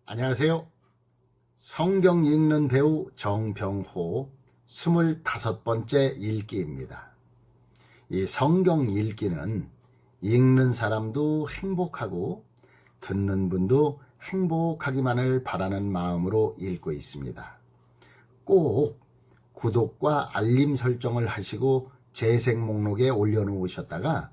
안녕하세요. 성경 읽는 배우 정병호 25번째 읽기입니다. 이 성경 읽기는 읽는 사람도 행복하고 듣는 분도 행복하기만을 바라는 마음으로 읽고 있습니다. 꼭 구독과 알림 설정을 하시고 재생 목록에 올려놓으셨다가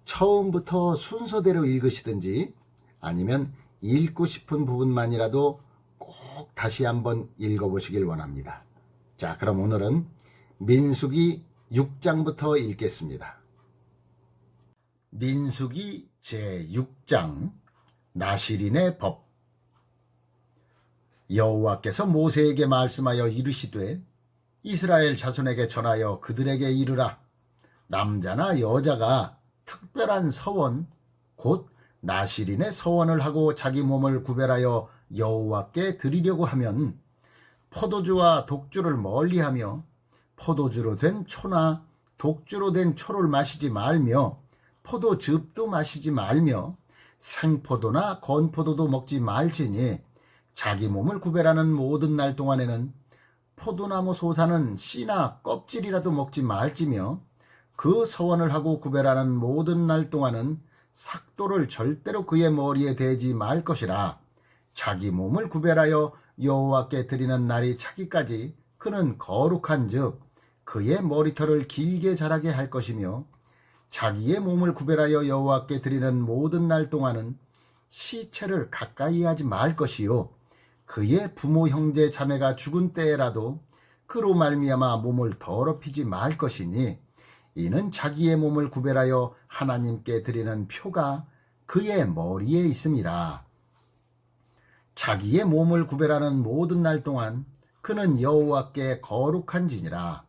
처음부터 순서대로 읽으시든지 아니면 읽고 싶은 부분만이라도 꼭 다시 한번 읽어보시길 원합니다. 자, 그럼 오늘은 민수기 6장부터 읽겠습니다. 민수기 제6장 나실인의 법. 여호와께서 모세에게 말씀하여 이르시되 이스라엘 자손에게 전하여 그들에게 이르라. 남자나 여자가 특별한 서원 곧 나실인의 서원을 하고 자기 몸을 구별하여 여호와께 드리려고 하면 포도주와 독주를 멀리하며 포도주로 된 초나 독주로 된 초를 마시지 말며 포도즙도 마시지 말며 생포도나 건포도도 먹지 말지니 자기 몸을 구별하는 모든 날 동안에는 포도나무 솟아는 씨나 껍질이라도 먹지 말지며 그 서원을 하고 구별하는 모든 날 동안은 삭도를 절대로 그의 머리에 대지 말 것이라. 자기 몸을 구별하여 여호와께 드리는 날이 차기까지 그는 거룩한 즉 그의 머리털을 길게 자라게 할 것이며 자기의 몸을 구별하여 여호와께 드리는 모든 날 동안은 시체를 가까이 하지 말 것이요 그의 부모 형제 자매가 죽은 때에라도 그로 말미암아 몸을 더럽히지 말 것이니 이는 자기의 몸을 구별하여 하나님께 드리는 표가 그의 머리에 있음이라. 자기의 몸을 구별하는 모든 날 동안 그는 여호와께 거룩한지니라.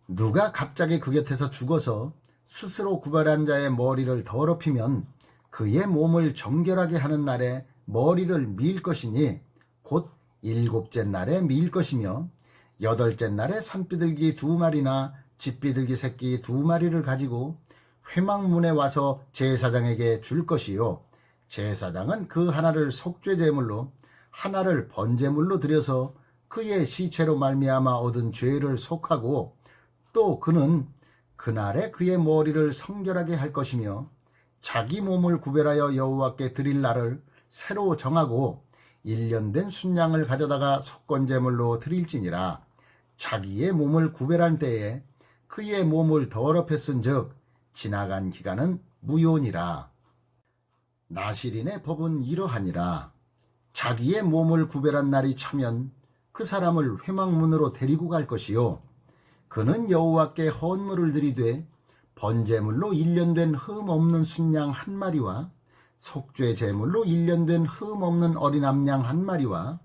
누가 갑자기 그 곁에서 죽어서 스스로 구별한 자의 머리를 더럽히면 그의 몸을 정결하게 하는 날에 머리를 밀 것이니 곧 7째 날에 밀 것이며 8째 날에 산비둘기 2마리나 집비둘기 새끼 2마리를 가지고 회막문에 와서 제사장에게 줄 것이요 제사장은 그 하나를 속죄제물로 하나를 번제물로 드려서 그의 시체로 말미암아 얻은 죄를 속하고 또 그는 그날에 그의 머리를 성결하게 할 것이며 자기 몸을 구별하여 여호와께 드릴 날을 새로 정하고 1년 된 순양을 가져다가 속건제물로 드릴지니라. 자기의 몸을 구별한 때에 그의 몸을 더럽혔은즉 지나간 기간은 무효니라. 나실인의 법은 이러하니라. 자기의 몸을 구별한 날이 차면 그 사람을 회막문으로 데리고 갈 것이요 그는 여호와께 헌물을 드리되 번제물로 1년 된 흠 없는 순양 1마리와 속죄 제물로 1년 된 흠 없는 어린 암양 1마리와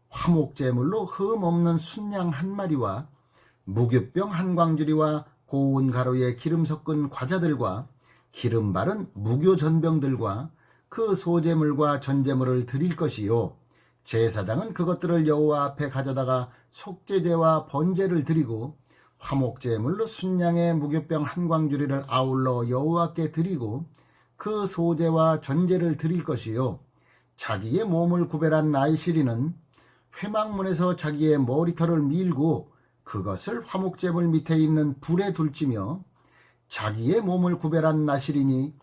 화목 제물로 흠 없는 순양 1마리와 무교병 1광주리와 고운 가루에 기름 섞은 과자들과 기름 바른 무교 전병들과 그 소제물과 전제물을 드릴 것이요 제사장은 그것들을 여호와 앞에 가져다가 속죄제와 번제를 드리고 화목제물로 순양의 무교병 1광주리를 아울러 여호와께 드리고 그 소제와 전제를 드릴 것이요 자기의 몸을 구별한 나실인은 회막문에서 자기의 머리털을 밀고 그것을 화목제물 밑에 있는 불에 둘지며 자기의 몸을 구별한 나실인이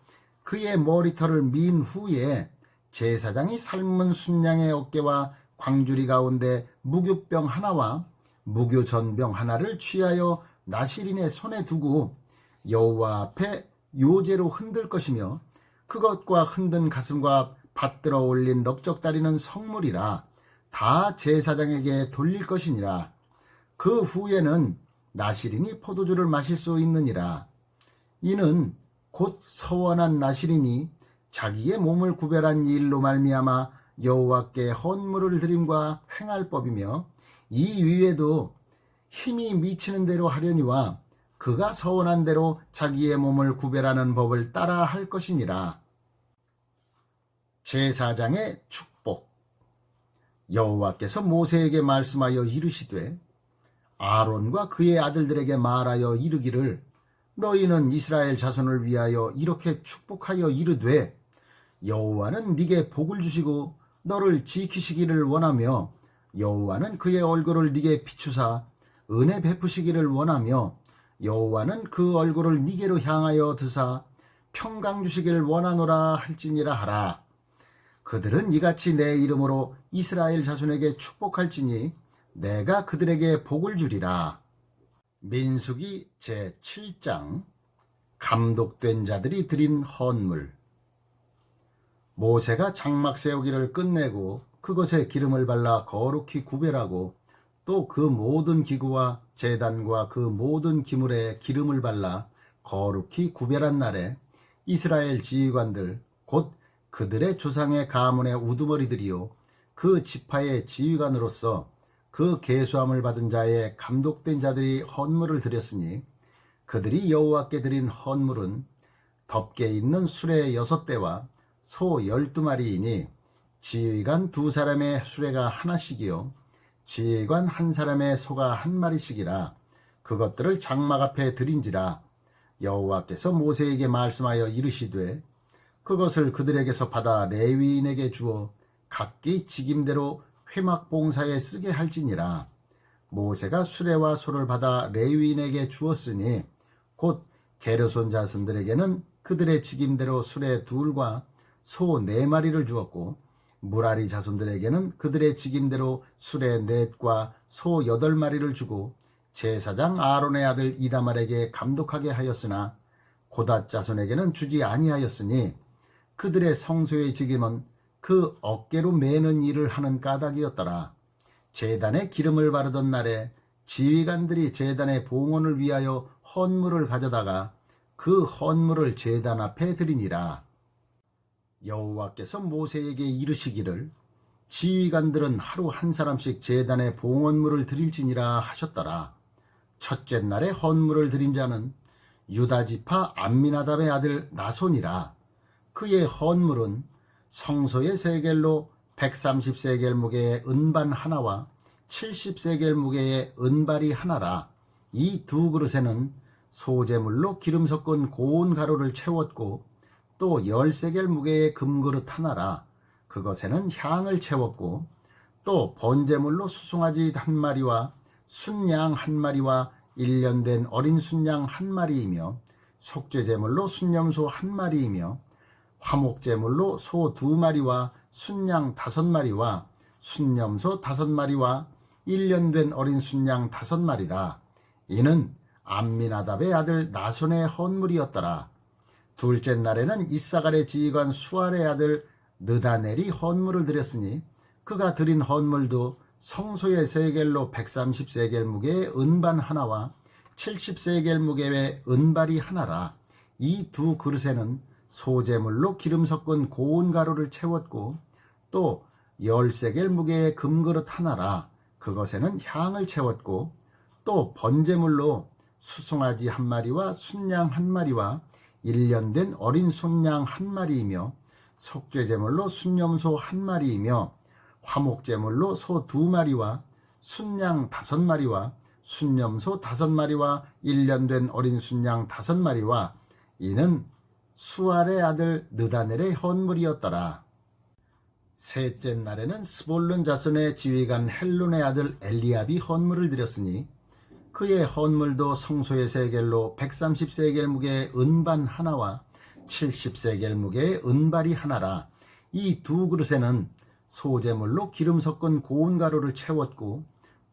그의 머리털을 민 후에 제사장이 삶은 순양의 어깨와 광주리 가운데 무교병 하나와 무교전병 하나를 취하여 나실인의 손에 두고 여호와 앞에 요제로 흔들 것이며 그것과 흔든 가슴과 받들어 올린 넓적다리는 성물이라 다 제사장에게 돌릴 것이니라. 그 후에는 나실인이 포도주를 마실 수 있느니라. 이는 곧 서원한 나실인이 자기의 몸을 구별한 일로 말미암아 여호와께 헌물을 드림과 행할 법이며 이 위에도 힘이 미치는 대로 하려니와 그가 서원한 대로 자기의 몸을 구별하는 법을 따라 할 것이니라. 제사장의 축복. 여호와께서 모세에게 말씀하여 이르시되 아론과 그의 아들들에게 말하여 이르기를 너희는 이스라엘 자손을 위하여 이렇게 축복하여 이르되 여호와는 네게 복을 주시고 너를 지키시기를 원하며 여호와는 그의 얼굴을 네게 비추사 은혜 베푸시기를 원하며 여호와는 그 얼굴을 네게로 향하여 드사 평강 주시기를 원하노라 할지니라 하라. 그들은 이같이 내 이름으로 이스라엘 자손에게 축복할지니 내가 그들에게 복을 주리라. 민수기 제7장 감독된 자들이 드린 헌물. 모세가 장막 세우기를 끝내고 그것에 기름을 발라 거룩히 구별하고 또 그 모든 기구와 제단과 그 모든 기물에 기름을 발라 거룩히 구별한 날에 이스라엘 지휘관들 곧 그들의 조상의 가문의 우두머리들이요 그 지파의 지휘관으로서 그 계수함을 받은 자의 감독된 자들이 헌물을 드렸으니 그들이 여호와께 드린 헌물은 덮개 있는 수레 6대와 소 12마리이니 지휘관 2사람의 수레가 하나씩이요 지휘관 1사람의 소가 1마리씩이라. 그것들을 장막 앞에 드린지라. 여호와께서 모세에게 말씀하여 이르시되 그것을 그들에게서 받아 레위인에게 주어 각기 직임대로 회막 봉사에 쓰게 할지니라. 모세가 수레와 소를 받아 레위인에게 주었으니 곧 게르손 자손들에게는 그들의 직임대로 수레 2과 소 4마리를 주었고 무라리 자손들에게는 그들의 직임대로 수레 4과 소 8마리를 주고 제사장 아론의 아들 이다말에게 감독하게 하였으나 고닷 자손에게는 주지 아니하였으니 그들의 성소의 직임은 그 어깨로 매는 일을 하는 까닭이었더라. 제단에 기름을 바르던 날에 지휘관들이 제단의 봉헌을 위하여 헌물을 가져다가 그 헌물을 제단 앞에 드리니라. 여호와께서 모세에게 이르시기를 지휘관들은 하루 1사람씩 제단에 봉헌물을 드릴지니라 하셨더라. 첫째 날에 헌물을 드린 자는 유다지파 암미나답의 아들 나손이라. 그의 헌물은 성소의 세겔로 130세겔 무게의 은반 하나와 70세겔 무게의 은발이 하나라. 이 2그릇에는 소재물로 기름 섞은 고운 가루를 채웠고 또 10세겔 무게의 금그릇 하나라. 그것에는 향을 채웠고 또 번제물로 수송아지 1마리와 순양 1마리와 1년 된 어린 순양 1마리이며 속죄제물로 순염소 1마리이며 화목제물로 소 2마리와 순양 5마리와 순염소 5마리와 1년 된 어린 순양 5마리라. 이는 암미나답의 아들 나손의 헌물이었더라. 둘째 날에는 이사갈의 지휘관 수알의 아들 느다넬이 헌물을 드렸으니 그가 드린 헌물도 성소의 세겔로 130세겔 무게의 은반 하나와 70세겔 무게의 은발이 하나라. 이 2그릇에는 소재물로 기름 섞은 고운 가루를 채웠고 또 10세겔 무게의 금그릇 하나라. 그것에는 향을 채웠고 또 번제물로 수송아지 1마리와 순양 1마리와 1년 된 어린 순양 1마리이며 속죄제물로 순염소 1마리이며 화목제물로 소 2마리와 순양 5마리와 순염소 5마리와 1년 된 어린 순양 5마리와 이는 수알의 아들 느다넬의 헌물이었더라. 셋째 날에는 스볼른 자손의 지휘관 헬론의 아들 엘리압이 헌물을 드렸으니 그의 헌물도 성소의 세겔로 130세겔 무게의 은반 하나와 70세겔 무게의 은발이 하나라. 이 2그릇에는 소재물로 기름 섞은 고운 가루를 채웠고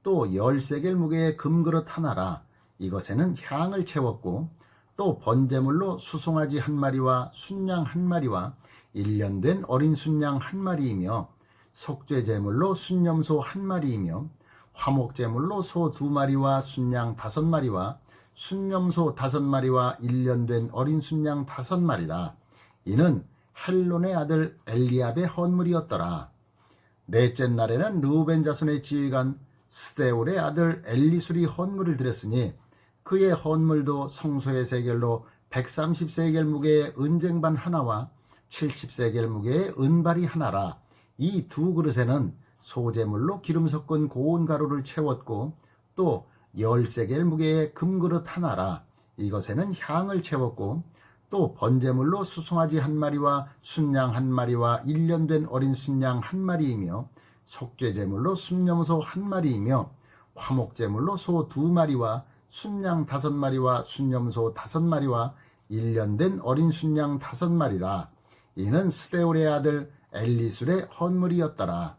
또 10세겔 무게의 금그릇 하나라. 이것에는 향을 채웠고 또 번제물로 수송아지 1마리와 순양 1마리와 1년 된 어린 순양 1마리이며 속죄제물로 순염소 1마리이며 화목제물로 소 2마리와 순양 5마리와 순염소 5마리와 1년 된 어린 순양 5마리라. 이는 헬론의 아들 엘리압의 헌물이었더라. 넷째 날에는 르우벤 자손의 지휘관 스데올의 아들 엘리술이 헌물을 드렸으니 그의 헌물도 성소의 세겔로 130세겔 무게의 은쟁반 하나와 70세겔 무게의 은발이 하나라. 이 2그릇에는 소재물로 기름 섞은 고운 가루를 채웠고 또 10세겔 무게의 금그릇 하나라. 이것에는 향을 채웠고 또 번제물로 수송아지 한 마리와 순양 한 마리와 1년 된 어린 순양 한 마리이며 속죄제물로 순염소 한 마리이며 화목제물로 소 2마리와 순양 5마리와 순염소 5마리와 1년 된 어린 순양 5마리라. 이는 스데울의 아들 엘리술의 헌물이었더라.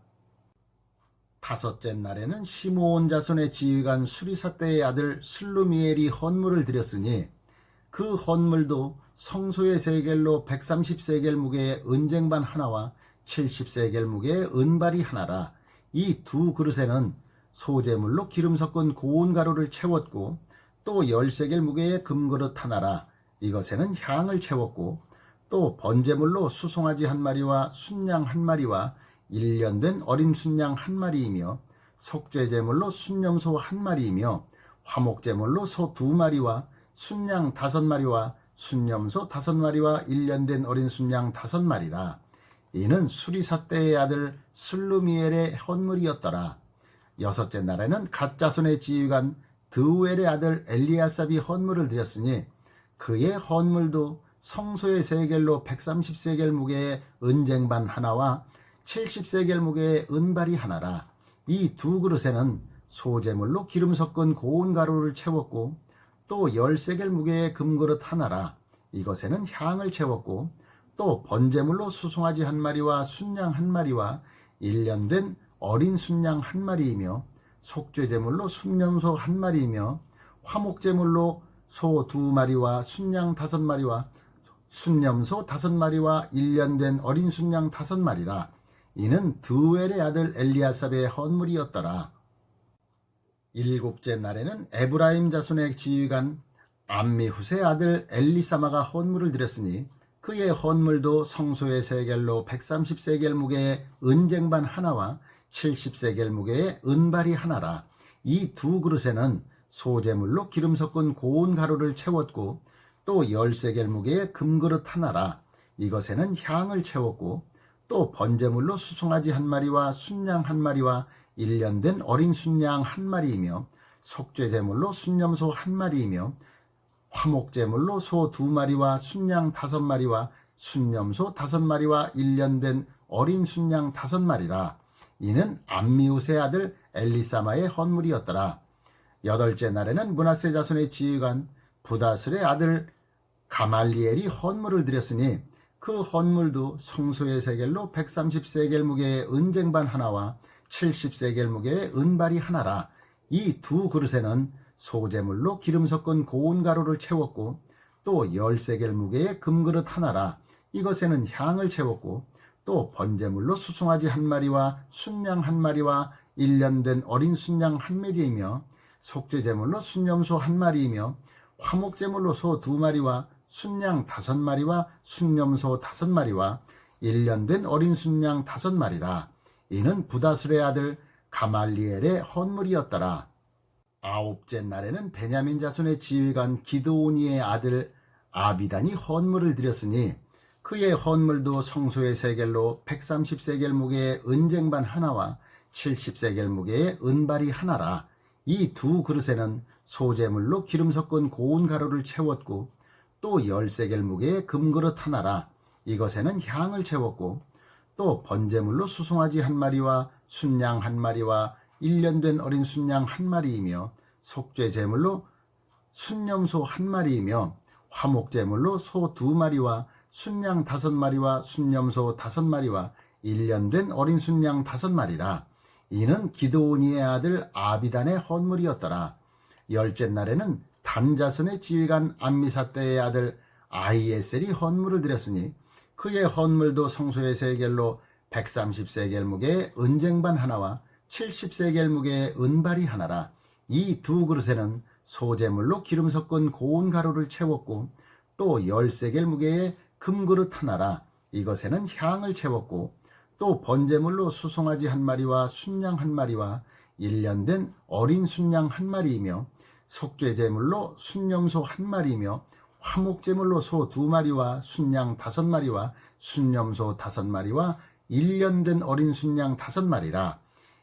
다섯째 날에는 시므온 자손의 지휘관 수리사대의 아들 슬루미엘이 헌물을 드렸으니 그 헌물도 성소의 세겔로 130세겔 무게의 은쟁반 하나와 70세겔 무게의 은발이 하나라. 이 두 그릇에는 소제물로 기름 섞은 고운 가루를 채웠고 또 10세겔 무게의 금그릇 하나라. 이것에는 향을 채웠고 또 번제물로 수송아지 한 마리와 순양 한 마리와 1년 된 어린 순양 한 마리이며 속죄제물로 순염소 한 마리이며 화목제물로 소 2마리와 순양 5마리와 순염소 5마리와 1년 된 어린 순양 5마리라. 이는 수리사대의 아들 슬루미엘의 헌물이었더라. 여섯째 날에는 갓 자손의 지휘관 드우엘의 아들 엘리아삽이 헌물을 드렸으니 그의 헌물도 성소의 세겔로 130세겔 무게의 은쟁반 하나와 70세겔 무게의 은발이 하나라. 이 두 그릇에는 소제물로 기름 섞은 고운 가루를 채웠고 또 10세겔 무게의 금그릇 하나라. 이것에는 향을 채웠고 또 번제물로 수송아지 한 마리와 순양 한 마리와 1년 된 어린 순양 한 마리이며 속죄제물로 순염소 한 마리이며 화목제물로 소 2마리와 순양 5마리와 순염소 5마리와 1년 된 어린 순양 5마리라. 이는 드우엘의 아들 엘리아삽의 헌물이었더라. 일곱째 날에는 에브라임 자손의 지휘관 암미훗의 아들 엘리사마가 헌물을 드렸으니 그의 헌물도 성소의 세겔로 130세겔 무게의 은쟁반 하나와 70세겔 무게의 은발이 하나라. 이 두 그릇에는 소제물로 기름 섞은 고운 가루를 채웠고 또 10세겔 무게의 금그릇 하나라. 이것에는 향을 채웠고 또 번제물로 수송아지 한 마리와 순양 한 마리와 1년 된 어린 순양 한 마리이며 속죄제물로 순염소 한 마리이며 화목제물로 소 2마리와 순양 5마리와 순염소 5마리와 1년 된 어린 순양 5마리라. 이는 암미훗의 아들 엘리사마의 헌물이었더라. 여덟째 날에는 므낫세 자손의 지휘관 부다슬의 아들 가말리엘이 헌물을 드렸으니 그 헌물도 성소의 세겔로 130세겔 무게의 은쟁반 하나와 70세겔 무게의 은발이 하나라. 이 두 그릇에는 소제물로 기름 섞은 고운 가루를 채웠고 또 10세겔 무게의 금그릇 하나라. 이것에는 향을 채웠고 또 번제물로 수송아지 한 마리와 순양 한 마리와 1년 된 어린 순양 한 마리이며 속죄제물로 순염소 한 마리이며 화목제물로 소 2마리와 순양 5마리와 순염소 5마리와 1년 된 어린 순양 5마리라. 이는 부다슬의 아들 가말리엘의 헌물이었더라. 아홉째 날에는 베냐민 자손의 지휘관 기드오니의 아들 아비단이 헌물을 드렸으니 그의 헌물도 성소의 세겔로 130세겔 무게의 은쟁반 하나와 70세겔 무게의 은발이 하나라. 이 두 그릇에는 소제물로 기름 섞은 고운 가루를 채웠고 또 10세겔 무게의 금그릇 하나라. 이것에는 향을 채웠고 또 번제물로 수송아지 한 마리와 순양 한 마리와 1년 된 어린 순양 한 마리이며 속죄제물로 순염소 한 마리이며 화목제물로 소 2마리와 순양 5마리와 순염소 5마리와 1년 된 어린 순양 5마리라. 이는 기드오니의 아들 아비단의 헌물이었더라. 열째 날에는 단 자손의 지휘관 암미사대의 아들 아히에셀이 헌물을 드렸으니 그의 헌물도 성소의 세겔로 130세겔 무게의 은쟁반 하나와 70세겔 무게의 은발이 하나라. 이 두 그릇에는 소제물로 기름 섞은 고운 가루를 채웠고 또 10세겔 무게의 금그릇 하나라. 이것에는 향을 채웠고 또 번제물로 수송아지 한 마리와 순양 한 마리와 1년 된 어린 순양 한 마리이며 속죄제물로 순염소 한 마리이며 화목제물로 소 2마리와 순양 5마리와 순염소 5마리와 1년 된 어린 순양 5마리라.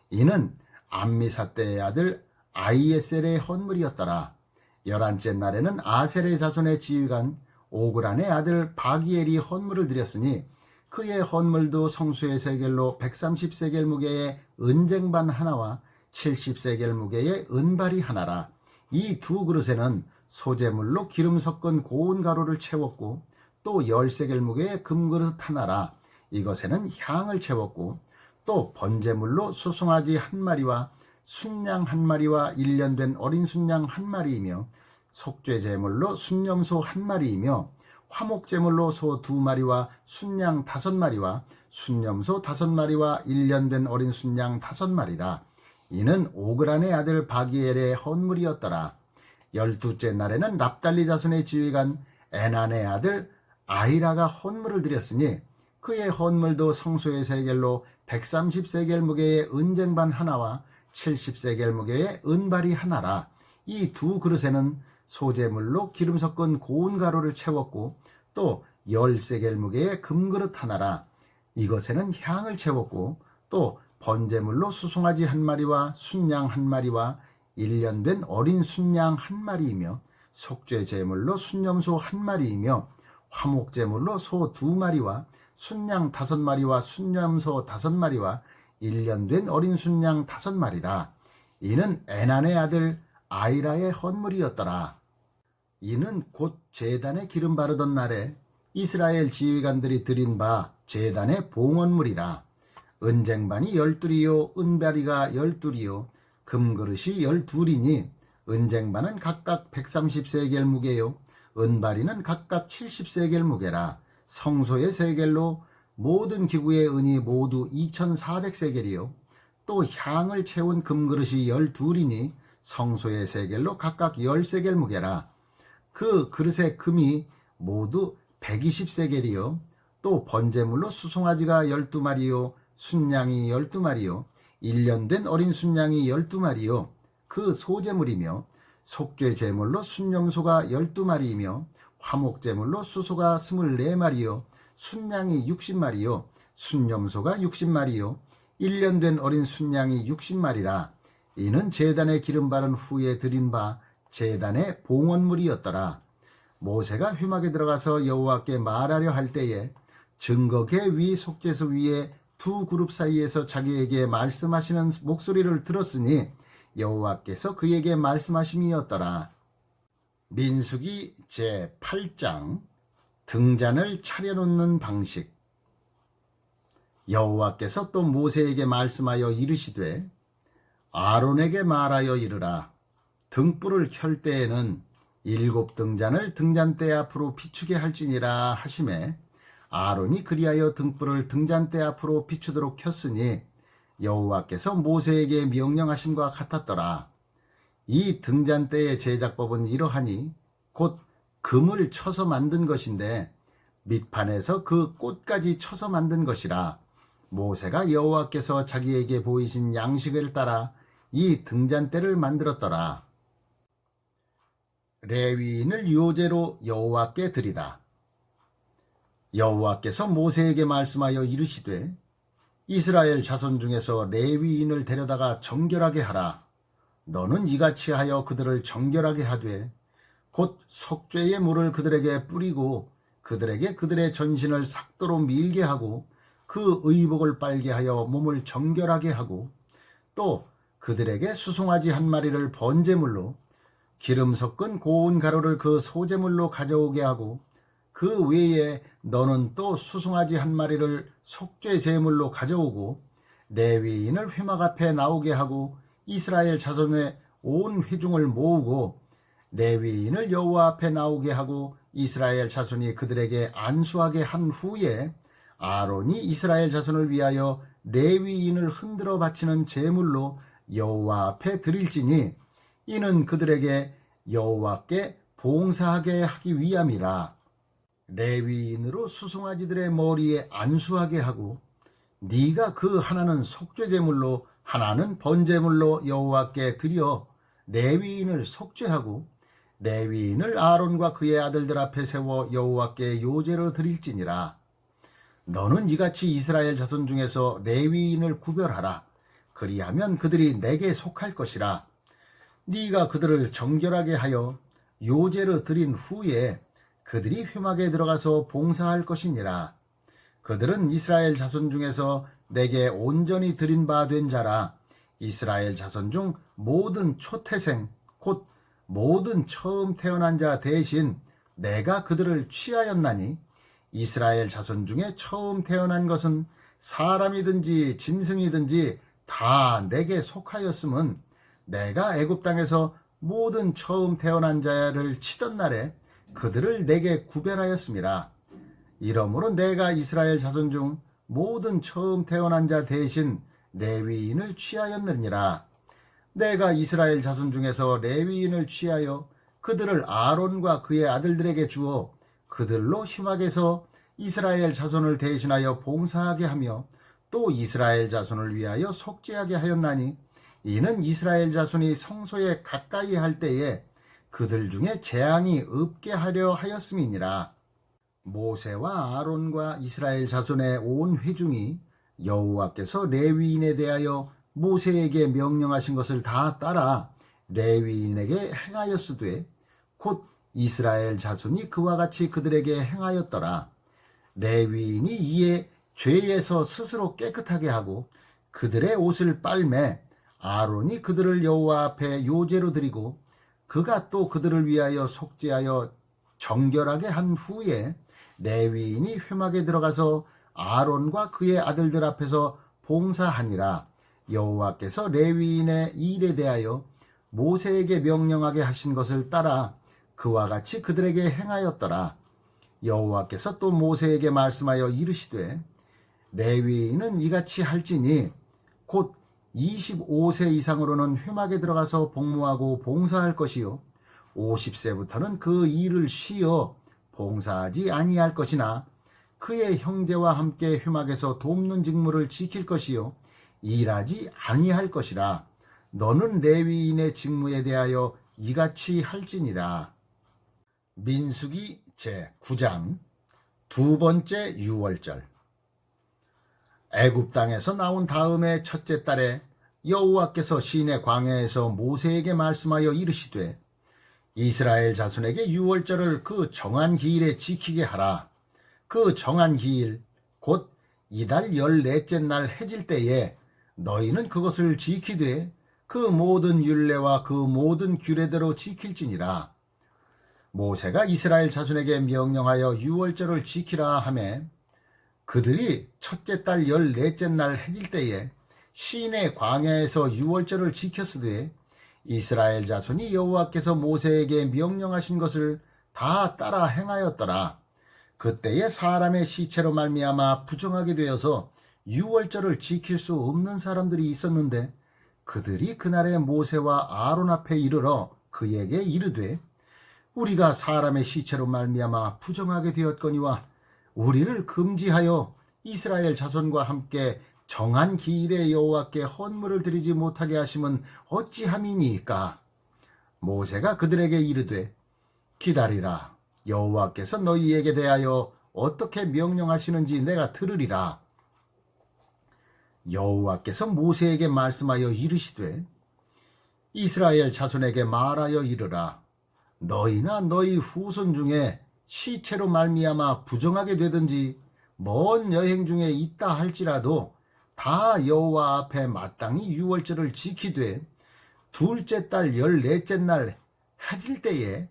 이는 암미사대의 아들 아히에셀의 헌물이었더라. 11째 날에는 아셀의 자손의 지휘관 오그란의 아들 바기엘이 헌물을 드렸으니 그의 헌물도 성수의 세겔로 130세겔 무게의 은쟁반 하나와 70세겔 무게의 은발이 하나라. 이 두 그릇에는 소재물로 기름 섞은 고운 가루를 채웠고 또 10세겔 무게의 금그릇 하나라. 이것에는 향을 채웠고 또 번제물로 수송아지 한 마리와 순양 한 마리와 1년 된 어린 순양 한 마리이며 속죄제물로 순염소 한 마리이며 화목제물로 소 2마리와 순양 5마리와 순염소 5마리와 1년 된 어린 순양 5마리라. 이는 오그란의 아들 바기엘의 헌물이었더라. 12째 날에는 납달리 자손의 지휘관 에난의 아들 아히라가 헌물을 드렸으니 그의 헌물도 성소의 세겔로 130세겔 무게의 은쟁반 하나와 70세겔 무게의 은발이 하나라. 이 두 그릇에는 소재물로 기름 섞은 고운 가루를 채웠고 또 10세겔 무게의 금그릇 하나라. 이것에는 향을 채웠고 또 번제물로 수송아지 한 마리와 순양 한 마리와 1년 된 어린 순양 한 마리이며 속죄제물로 순염소 한 마리이며 화목제물로 소 2마리와 순양 5마리와 순염소 5마리와 1년 된 어린 순양 5마리라. 이는 에난의 아들 아히라의 헌물이었더라. 이는 곧 제단에 기름 바르던 날에 이스라엘 지휘관들이 드린 바 제단의 봉헌물이라. 은쟁반이 12이요 은바리가 12이요 금그릇이 12이니 은쟁반은 각각 130세겔 무게요 은바리는 각각 70세겔 무게라. 성소의 세겔로 모든 기구의 은이 모두 2400세겔이요 또 향을 채운 금그릇이 12이니 성소의 세겔로 각각 10세겔 무게라. 그 그릇의 금이 모두 120세겔이요 또 번제물로 수송아지가 12마리요 순양이 12마리요 1년 된 어린 순양이 12마리요 그 소제물이며 속죄제물로 순염소가 12마리이며 화목제물로 수소가 24마리요 순양이 60마리요 순염소가 60마리요 1년 된 어린 순양이 60마리라. 이는 제단에 기름 바른 후에 드린 바 제단의 봉헌물이었더라. 모세가 회막에 들어가서 여호와께 말하려 할 때에 증거계 위 속죄소 위에 두 그룹 사이에서 자기에게 말씀하시는 목소리를 들었으니 여호와께서 그에게 말씀하심이었더라. 민수기 제8장 등잔을 차려놓는 방식. 여호와께서 또 모세에게 말씀하여 이르시되 아론에게 말하여 이르라. 등불을 켤 때에는 7 등잔을 등잔대 앞으로 비추게 할지니라 하시매 아론이 그리하여 등불을 등잔대 앞으로 비추도록 켰으니 여호와께서 모세에게 명령하심과 같았더라. 이 등잔대의 제작법은 이러하니 곧 금을 쳐서 만든 것인데 밑판에서 그 꽃까지 쳐서 만든 것이라. 모세가 여호와께서 자기에게 보이신 양식을 따라 이 등잔대를 만들었더라. 레위인을 요제로 여호와께 드리다. 여호와께서 모세에게 말씀하여 이르시되 이스라엘 자손 중에서 레위인을 데려다가 정결하게 하라. 너는 이같이 하여 그들을 정결하게 하되 곧 속죄의 물을 그들에게 뿌리고 그들에게 그들의 전신을 삭도로 밀게 하고 그 의복을 빨게 하여 몸을 정결하게 하고 또 그들에게 수송아지 한 마리를 번제물로 기름 섞은 고운 가루를 그 소제물로 가져오게 하고 그 외에 너는 또 수송아지 한 마리를 속죄 제물로 가져오고 레위인을 회막 앞에 나오게 하고 이스라엘 자손의 온 회중을 모으고 레위인을 여호와 앞에 나오게 하고 이스라엘 자손이 그들에게 안수하게 한 후에 아론이 이스라엘 자손을 위하여 레위인을 흔들어 바치는 제물로 여호와 앞에 드릴지니 이는 그들에게 여호와께 봉사하게 하기 위함이라. 레위인으로 수송아지들의 머리에 안수하게 하고 네가 그 하나는 속죄제물로 하나는 번제물로 여호와께 드려 레위인을 속죄하고 레위인을 아론과 그의 아들들 앞에 세워 여호와께 요제로 드릴지니라. 너는 이같이 이스라엘 자손 중에서 레위인을 구별하라. 그리하면 그들이 내게 속할 것이라. 네가 그들을 정결하게 하여 요제로 드린 후에 그들이 회막에 들어가서 봉사할 것이니라. 그들은 이스라엘 자손 중에서 내게 온전히 드린 바 된 자라. 이스라엘 자손 중 모든 초태생 곧 모든 처음 태어난 자 대신 내가 그들을 취하였나니, 이스라엘 자손 중에 처음 태어난 것은 사람이든지 짐승이든지 다 내게 속하였음은 내가 애굽 땅에서 모든 처음 태어난 자를 치던 날에 그들을 내게 구별하였음이라. 이러므로 내가 이스라엘 자손 중 모든 처음 태어난 자 대신 레위인을 취하였느니라. 내가 이스라엘 자손 중에서 레위인을 취하여 그들을 아론과 그의 아들들에게 주어 그들로 희막에서 이스라엘 자손을 대신하여 봉사하게 하며 또 이스라엘 자손을 위하여 속죄하게 하였나니, 이는 이스라엘 자손이 성소에 가까이 할 때에 그들 중에 재앙이 없게 하려 하였음이니라. 모세와 아론과 이스라엘 자손의 온 회중이 여호와께서 레위인에 대하여 모세에게 명령하신 것을 다 따라 레위인에게 행하였으되 곧 이스라엘 자손이 그와 같이 그들에게 행하였더라. 레위인이 이에 죄에서 스스로 깨끗하게 하고 그들의 옷을 빨매 아론이 그들을 여호와 앞에 요제로 드리고 그가 또 그들을 위하여 속죄하여 정결하게 한 후에 레위인이 회막에 들어가서 아론과 그의 아들들 앞에서 봉사하니라. 여호와께서 레위인의 일에 대하여 모세에게 명령하게 하신 것을 따라 그와 같이 그들에게 행하였더라. 여호와께서 또 모세에게 말씀하여 이르시되, 레위인은 이같이 할지니 곧 25세 이상으로는 회막에 들어가서 복무하고 봉사할 것이요 50세부터는 그 일을 쉬어 봉사하지 아니할 것이나 그의 형제와 함께 회막에서 돕는 직무를 지킬 것이요 일하지 아니할 것이라. 너는 레위인의 직무에 대하여 이같이 할지니라. 민수기 제9장 두 번째 유월절. 애굽 땅에서 나온 다음에 첫째 달에 여호와께서 시내 광야에서 모세에게 말씀하여 이르시되, 이스라엘 자손에게 유월절을 그 정한 기일에 지키게 하라. 그 정한 기일 곧 이달 14째 날 해질 때에 너희는 그것을 지키되 그 모든 율례와 그 모든 규례대로 지킬지니라. 모세가 이스라엘 자손에게 명령하여 유월절을 지키라 하매 그들이 첫째 달 14째 날 해질 때에 시내 광야에서 유월절을 지켰으되 이스라엘 자손이 여호와께서 모세에게 명령하신 것을 다 따라 행하였더라. 그때에 사람의 시체로 말미암아 부정하게 되어서 유월절을 지킬 수 없는 사람들이 있었는데 그들이 그날에 모세와 아론 앞에 이르러 그에게 이르되, 우리가 사람의 시체로 말미암아 부정하게 되었거니와 우리를 금지하여 이스라엘 자손과 함께 정한 기일에 여호와께 헌물을 드리지 못하게 하심은 어찌함이니이까? 모세가 그들에게 이르되, 기다리라. 여호와께서 너희에게 대하여 어떻게 명령하시는지 내가 들으리라. 여호와께서 모세에게 말씀하여 이르시되, 이스라엘 자손에게 말하여 이르라. 너희나 너희 후손 중에 시체로 말미암아 부정하게 되든지 먼 여행 중에 있다 할지라도 다 여호와 앞에 마땅히 유월절을 지키되 둘째 달 14째 날 해질 때에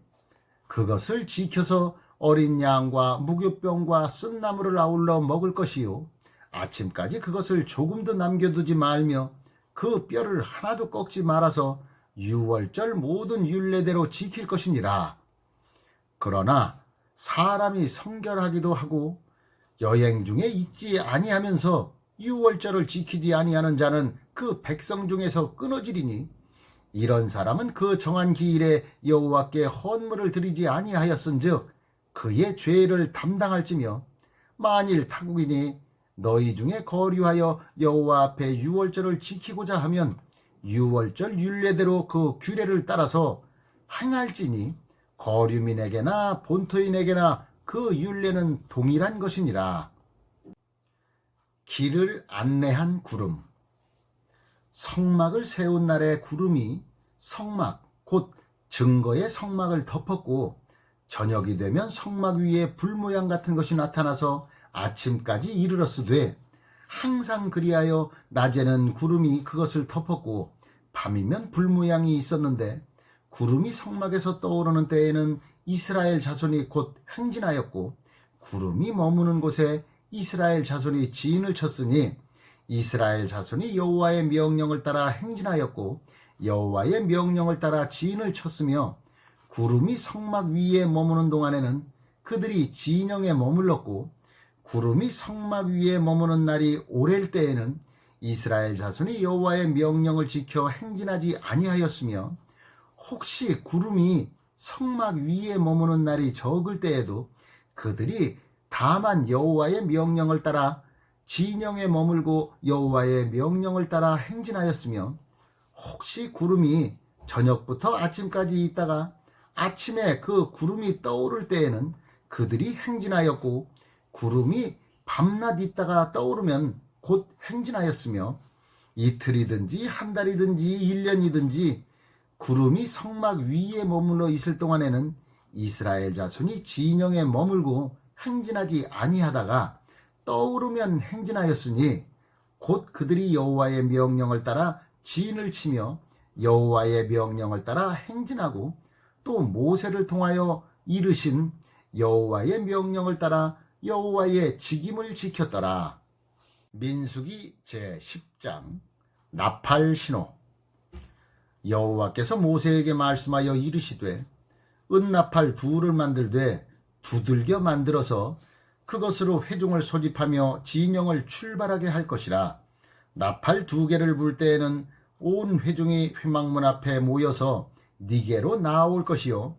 그것을 지켜서 어린 양과 무교병과 쓴나물을 아울러 먹을 것이요 아침까지 그것을 조금도 남겨두지 말며 그 뼈를 하나도 꺾지 말아서 유월절 모든 율례대로 지킬 것이니라. 그러나 사람이 성결하기도 하고 여행 중에 있지 아니하면서 유월절을 지키지 아니하는 자는 그 백성 중에서 끊어지리니, 이런 사람은 그 정한 기일에 여호와께 헌물을 드리지 아니하였은즉 그의 죄를 담당할지며, 만일 타국인이 너희 중에 거류하여 여호와 앞에 유월절을 지키고자 하면 유월절 율례대로 그 규례를 따라서 행할지니 거류민에게나 본토인에게나 그 율례는 동일한 것이니라. 길을 안내한 구름. 성막을 세운 날에 구름이 성막 곧 증거의 성막을 덮었고 저녁이 되면 성막 위에 불 모양 같은 것이 나타나서 아침까지 이르렀으되 항상 그리하여 낮에는 구름이 그것을 덮었고 밤이면 불 모양이 있었는데 구름이 성막에서 떠오르는 때에는 이스라엘 자손이 곧 행진하였고 구름이 머무는 곳에 이스라엘 자손이 지인을 쳤으니 이스라엘 자손이 여호와의 명령을 따라 행진하였고 여호와의 명령을 따라 지인을 쳤으며 구름이 성막 위에 머무는 동안에는 그들이 진영에 머물렀고 구름이 성막 위에 머무는 날이 오랠 때에는 이스라엘 자손이 여호와의 명령을 지켜 행진하지 아니하였으며 혹시 구름이 성막 위에 머무는 날이 적을 때에도 그들이 다만 여호와의 명령을 따라 진영에 머물고 여호와의 명령을 따라 행진하였으며 혹시 구름이 저녁부터 아침까지 있다가 아침에 그 구름이 떠오를 때에는 그들이 행진하였고 구름이 밤낮 있다가 떠오르면 곧 행진하였으며 이틀이든지 한 달이든지 1년이든지 구름이 성막 위에 머물러 있을 동안에는 이스라엘 자손이 진영에 머물고 행진하지 아니하다가 떠오르면 행진하였으니 곧 그들이 여호와의 명령을 따라 진을 치며 여호와의 명령을 따라 행진하고 또 모세를 통하여 이르신 여호와의 명령을 따라 여호와의 직임을 지켰더라. 민수기 제10장 나팔 신호. 여호와께서 모세에게 말씀하여 이르시되 은나팔 둘을 만들되 두들겨 만들어서 그것으로 회중을 소집하며 진영을 출발하게 할 것이라. 나팔 2개를 불 때에는 온 회중이 회막문 앞에 모여서 니게로 나올 것이요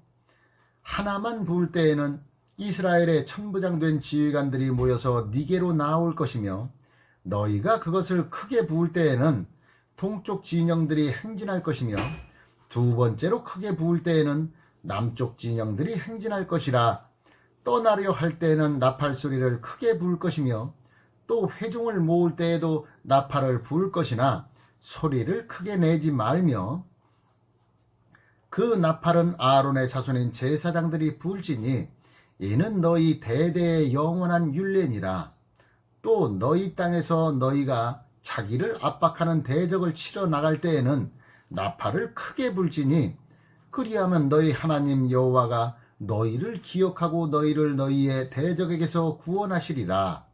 하나만 부을 때에는 이스라엘의 천부장된 지휘관들이 모여서 니게로 나올 것이며 너희가 그것을 크게 부을 때에는 동쪽 진영들이 행진할 것이며 두 번째로 크게 부을 때에는 남쪽 진영들이 행진할 것이라. 떠나려 할 때에는 나팔 소리를 크게 부을 것이며 또 회중을 모을 때에도 나팔을 부을 것이나 소리를 크게 내지 말며 그 나팔은 아론의 자손인 제사장들이 부을지니 이는 너희 대대의 영원한 율례니라. 또 너희 땅에서 너희가 자기를 압박하는 대적을 치러 나갈 때에는 나팔을 크게 불지니 그리하면 너희 하나님 여호와가 너희를 기억하고 너희를 너희의 대적에게서 구원하시리라.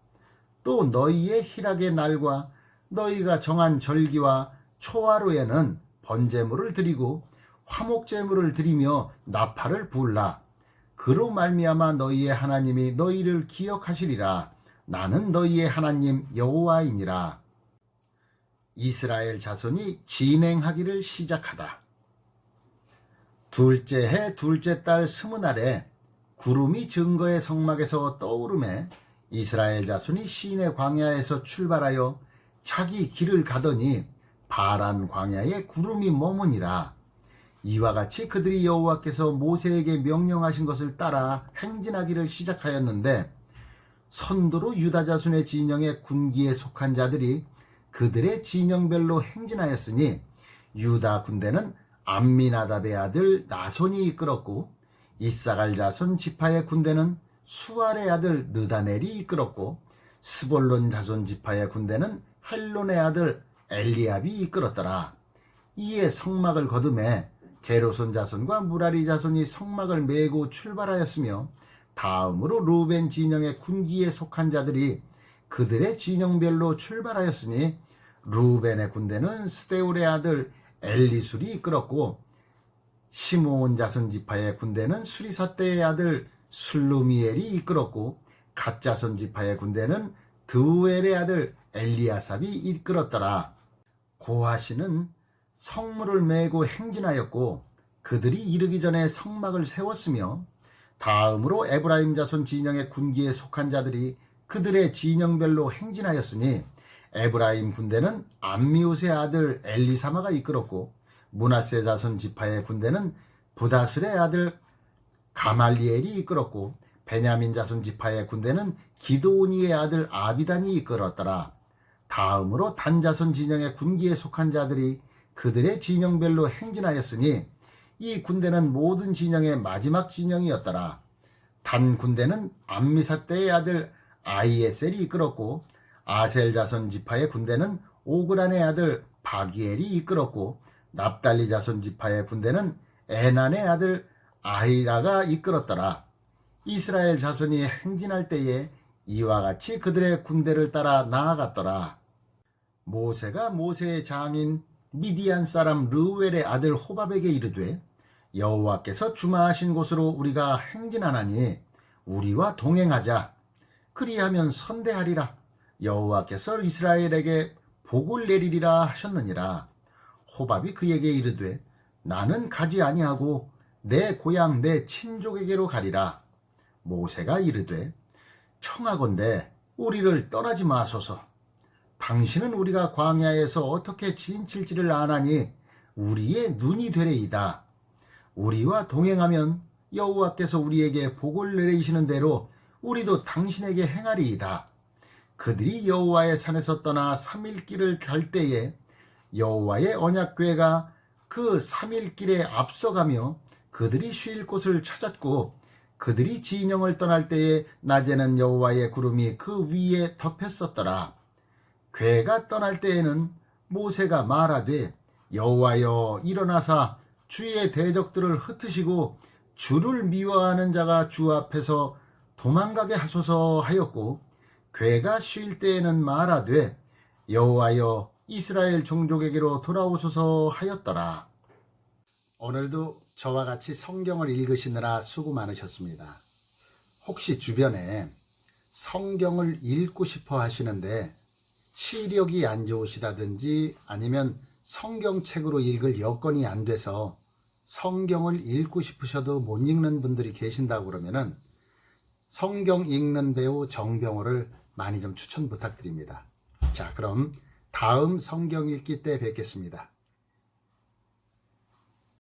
또 너희의 희락의 날과 너희가 정한 절기와 초하루에는 번제물을 드리고 화목제물을 드리며 나팔을 불라. 그로 말미암아 너희의 하나님이 너희를 기억하시리라. 나는 너희의 하나님 여호와이니라. 이스라엘 자손이 진행하기를 시작하다. 둘째 해 둘째 달 20날에 구름이 증거의 성막에서 떠오르매 이스라엘 자손이 시내 광야에서 출발하여 자기 길을 가더니 바란 광야에 구름이 머무니라. 이와 같이 그들이 여호와께서 모세에게 명령하신 것을 따라 행진하기를 시작하였는데 선두로 유다 자손의 진영의 군기에 속한 자들이 그들의 진영별로 행진하였으니 유다 군대는 암미나답의 아들 나손이 이끌었고 이사갈 자손 지파의 군대는 수알의 아들 느다넬이 이끌었고 스볼론 자손 지파의 군대는 헬론의 아들 엘리압이 이끌었더라. 이에 성막을 거두매 게르손 자손과 무라리 자손이 성막을 메고 출발하였으며 다음으로 루벤 진영의 군기에 속한 자들이 그들의 진영별로 출발하였으니 루벤의 군대는 스데울의 아들 엘리술이 이끌었고 시므온 자손 지파의 군대는 수리사대의 아들 술루미엘이 이끌었고 갓 자손 지파의 군대는 드우엘의 아들 엘리아삽이 이끌었더라. 고하시는 성물을 메고 행진하였고 그들이 이르기 전에 성막을 세웠으며 다음으로 에브라임 자손 진영의 군기에 속한 자들이 그들의 진영별로 행진하였으니 에브라임 군대는 암미웃의 아들 엘리사마가 이끌었고 므낫세 자손 지파의 군대는 부다슬의 아들 가말리엘이 이끌었고 베냐민 자손 지파의 군대는 기드오니의 아들 아비단이 이끌었더라. 다음으로 단 자손 진영의 군기에 속한 자들이 그들의 진영별로 행진하였으니 이 군대는 모든 진영의 마지막 진영이었더라. 단 군대는 암미사대의 아들 아이에셀이 이끌었고, 아셀 자손 지파의 군대는 오그란의 아들 바기엘이 이끌었고, 납달리 자손 지파의 군대는 에난의 아들 아히라가 이끌었더라. 이스라엘 자손이 행진할 때에 이와 같이 그들의 군대를 따라 나아갔더라. 모세가 모세의 장인 미디안 사람 르웰의 아들 호밥에게 이르되, 여호와께서 주마하신 곳으로 우리가 행진하나니 우리와 동행하자. 그리하면 선대하리라. 여호와께서 이스라엘에게 복을 내리리라 하셨느니라. 호밥이 그에게 이르되, 나는 가지 아니하고 내 고향 내 친족에게로 가리라. 모세가 이르되, 청하건대 우리를 떠나지 마소서. 당신은 우리가 광야에서 어떻게 지칠지를 아나니 우리의 눈이 되레이다. 우리와 동행하면 여호와께서 우리에게 복을 내리시는 대로 우리도 당신에게 행하리이다. 그들이 여호와의 산에서 떠나 3일 길을 갈 때에 여호와의 언약궤가 그 3일 길에 앞서가며 그들이 쉴 곳을 찾았고, 그들이 진영을 떠날 때에 낮에는 여호와의 구름이 그 위에 덮였었더라. 궤가 떠날 때에는 모세가 말하되, 여호와여 일어나사 주의 대적들을 흩으시고 주를 미워하는 자가 주 앞에서 도망가게 하소서 하였고, 궤가 쉴 때에는 말하되, 여호와여 이스라엘 종족에게로 돌아오소서 하였더라. 오늘도 저와 같이 성경을 읽으시느라 수고 많으셨습니다. 혹시 주변에 성경을 읽고 싶어 하시는데 시력이 안 좋으시다든지 아니면 성경책으로 읽을 여건이 안 돼서 성경을 읽고 싶으셔도 못 읽는 분들이 계신다고 그러면은 성경 읽는 배우 정병호를 많이 좀 추천 부탁드립니다. 자, 그럼 다음 성경 읽기 때 뵙겠습니다.